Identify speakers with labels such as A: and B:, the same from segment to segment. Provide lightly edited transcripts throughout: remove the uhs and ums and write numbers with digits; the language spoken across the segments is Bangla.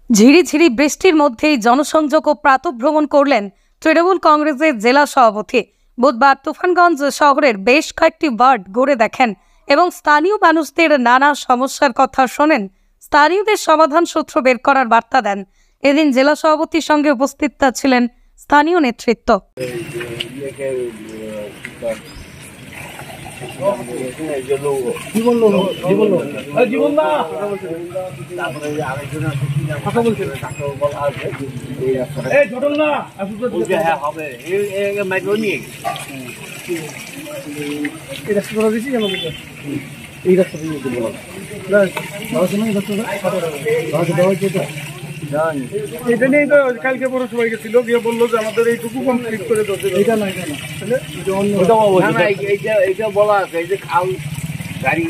A: ঝিরিঝিরি বৃষ্টির মধ্যেই জনসংযোগ ও প্রাতঃভ্রমণ করলেন তৃণমূল কংগ্রেসের জেলা সভাপতি। বুধবার তুফানগঞ্জ শহরের বেশ কয়েকটি ওয়ার্ড ঘুরে দেখেন এবং স্থানীয় মানুষদের নানা সমস্যার কথা শোনেন। স্থানীয়দের সমাধান সূত্র বের করার বার্তা দেন। এদিন জেলা সভাপতির সঙ্গে উপস্থিত ছিলেন স্থানীয় নেতৃত্ব।
B: এটা নিয়ে তো কালকে পৌরসভায় গেছিল, গিয়ে বললো যে আমাদের এইটুকু কমপ্লিট করে দিতে। এটা না এইটা বলা আছে, এই যে খাল গাড়ি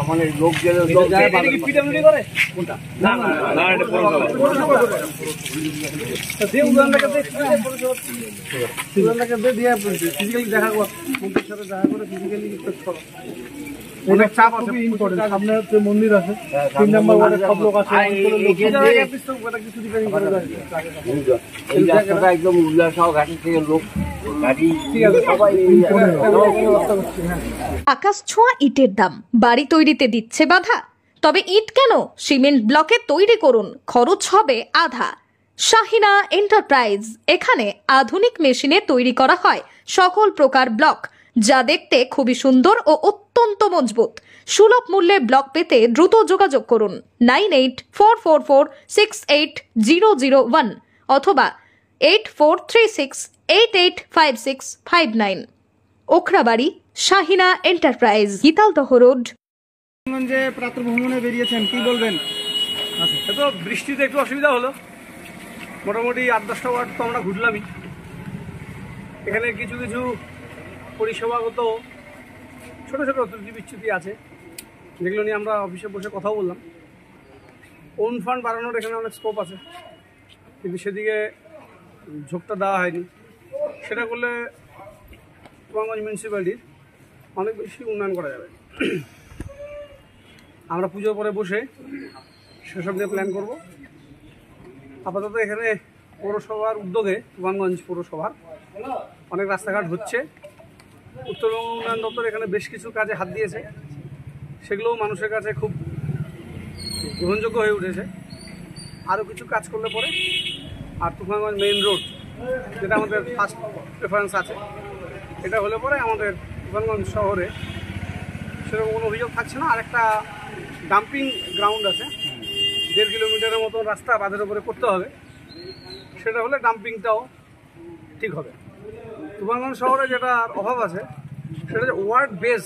B: মানে লোক গেলে দেখা করে অনেক চাপ আছে। সামনে হচ্ছে মন্দির আছে, 3 নম্বর ওয়ার্ডে সব লোক আছে। একদম লোক
C: আকাশ ছোঁয়া ইটের দাম বাড়ি তৈরিতে দিচ্ছে বাধা। তবে ইট কেন, সিমেন্ট ব্লকে তৈরি করুন, খরচ হবে আধা। শাহিনা এন্টারপ্রাইজ, এখানে আধুনিক মেশিনে তৈরি করা হয় সকল প্রকার ব্লক, যা দেখতে খুবই সুন্দর ও অত্যন্ত মজবুত। সুলভ মূল্যে ব্লক পেতে দ্রুত যোগাযোগ করুন 9844468001 অথবা 8436885659। Okhrabari, Shahina enterprise, Gitaldaha road.
B: প্রাতঃভ্রমণে বেরিয়েছেন, কি বলবেন? আচ্ছা, তো বৃষ্টিতে একটু অসুবিধা হলো। মোটামুটি 8-10টা ওয়ার্ড তো আমরা ঘুরলামই। এখানে কিছু কিছু পরিষেবাগত ছোট ছোট ত্রুটি বিচ্যুতি আছে, যেগুলো নিয়ে আমরা অফিসে বসে কথা বললাম। ওন ফান্ড বাড়ানোর এখানে অনেক স্কোপ আছে, কিন্তু সেদিকে ঝোঁকটা দেওয়া হয়নি। সেটা করলে তুফানগঞ্জ মিউনিসিপ্যালিটির অনেক বেশি উন্নয়ন করা যাবে। আমরা পুজোর পরে বসে সেসব নিয়ে প্ল্যান করব। আপাতত এখানে পৌরসভার উদ্যোগে তুফানগঞ্জ পৌরসভার অনেক রাস্তাঘাট হচ্ছে। উত্তরবঙ্গ উন্নয়ন দপ্তর এখানে বেশ কিছু কাজে হাত দিয়েছে, সেগুলোও মানুষের কাছে খুব গ্রহণযোগ্য হয়ে উঠেছে। আরও কিছু কাজ করলে পরে আর তুফানগঞ্জ মেইন রোড, যেটা আমাদের ফার্স্ট প্রেফারেন্স আছে, এটা হলে পরে আমাদের তুফানগঞ্জ শহরে সেরকম কোনো অভিযোগ থাকছে না। আর একটা ডাম্পিং গ্রাউন্ড আছে, 1.5 কিলোমিটারের মতো রাস্তা বাঁধের উপরে করতে হবে। সেটা হলে ডাম্পিংটাও ঠিক হবে। তুফানগঞ্জ শহরে যেটা অভাব আছে সেটা হচ্ছে ওয়ার্ড বেস,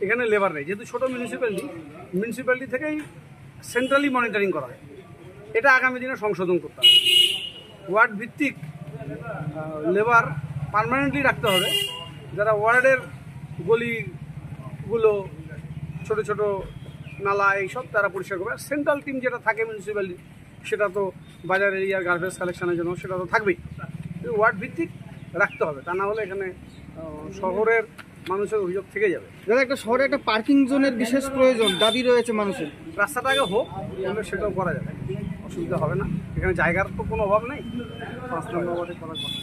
B: এখানে লেবার নেই। যেহেতু ছোটো মিউনিসিপ্যালিটি থেকেই সেন্ট্রালি মনিটরিং করা হয়। এটা আগামী দিনে সংশোধন করতে হবে। ওয়ার্ড ভিত্তিক লেবার পার্মানেন্টলি রাখতে হবে, যারা ওয়ার্ডের গলিগুলো, ছোট ছোট নালা এইসব তারা পরিষ্কার করবে। সেন্ট্রাল টিম যেটা থাকে মিউনিসিপ্যালিটি, সেটা তো বাজার এরিয়ার গার্বেজ কালেকশনের জন্য সেটা তো থাকবেই। ওয়ার্ড ভিত্তিক রাখতে হবে, তা না হলে এখানে শহরের মানুষের অভিযোগ থেকে যাবে।
D: দাদা, একটা শহরে একটা পার্কিং জোনের বিশেষ প্রয়োজন, দাবি রয়েছে মানুষের।
B: রাস্তাটা আগে হোক, তাহলে সেটাও করা যাবে, অসুবিধা হবে না। এখানে জায়গার তো কোনো অভাব নেই, 5 নম্বর ওয়ার্ডে করার কথা।